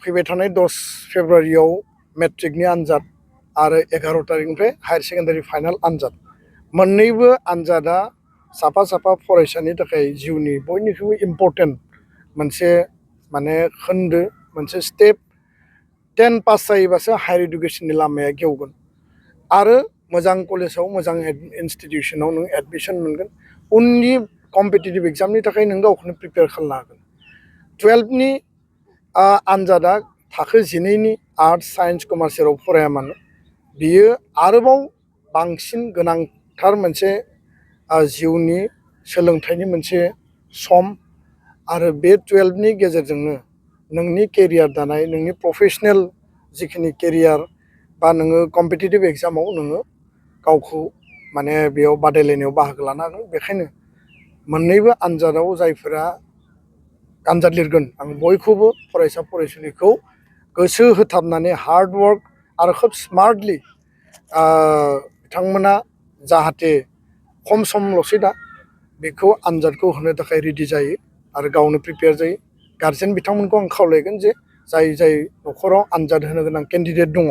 फैबाय थानाय 10 फेब्रुवारियाव मेट्रिकनि आनजाद आरो 11 तारिखनिफ्राय हायार सेकेन्डारि फाइनाल आनजाद मोन्नैबो आनजादा साफा साफा फरायसानि थाखाय जिउनि बयनिख्रुइबो इम्पर्टेन्ट मोनसे माने खोन्दो मोनसे स्टेप 10 पास जायोबासो हायार इडुकेसननि लामाया गेवगोन आरो मोजां कलेजाव मोजां इनस्टिटिउसनाव नों एडमिशन मोनगोन उननि कम्पिटिटिभ एग्जामनि थाखाय नों गावखौनो प्रिपेयार खालामनो हागोन 12नि आनजादा थाखो 12नि आर्ट्स साइन्स कमार्सआव फराया मानो बियो आरोबाव बांसिन गोनांथार मोनसे जिउनि सोलोंथाइनि मोनसे सम आरो बे 12नि गेजेरजोंनो नोंनि केरियार दानाय नोंनि प्रफेशनेल जिखिनि केरियार बा नोङो कम्पिटिटिभ एग्जामाव नोङो गावखौ माने बेयाव बादायलायनायाव बाहागो लानो हागोन बेखायनो मोन्नैबो आनजादाव जायफोरा आनजाद लिरगोन आं बयखौबो फरायसा फरायसुलिखौ गोसो होथाबनानै हार्ड वर्क आरो खोब स्मार्टलि बिथांमोना जाहाथे खम समल'सै दा बेखौ आनजादखौ होनो थाखाय रेडि जायो आरो गावनो प्रिपेयार जायो गार्जेन बिथांमोनखौ आं खावलायगोन जे जाय न'खराव आनजाद होनो गोनां केन्डिडेट दङ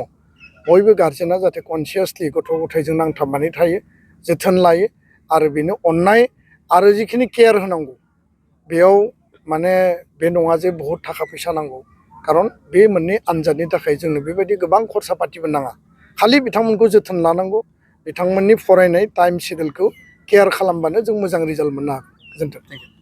बयबो गार्जेना जाहाथे कनसियासलि गथ' गथायजों नांथाबनानै थायो जोथोन लायो आरो बेनो अननाय आरो जिखिनि केयार होनांगौ बेयाव माने बे नङा जे बहुत थाखा फैसा नांगौ खारन बे मोननै आनजादनि थाखाय जोंनो बेबायदि गोबां खरसा पातिबो नाङा खालि बिथांमोनखौ जोथोन लानांगौ बिथांमोननि फरायनाय टाइम शेड्युलखौ केयार खालामबानो जों मोजां रिजाल्ट मोननो हागोन गोजोन्थों।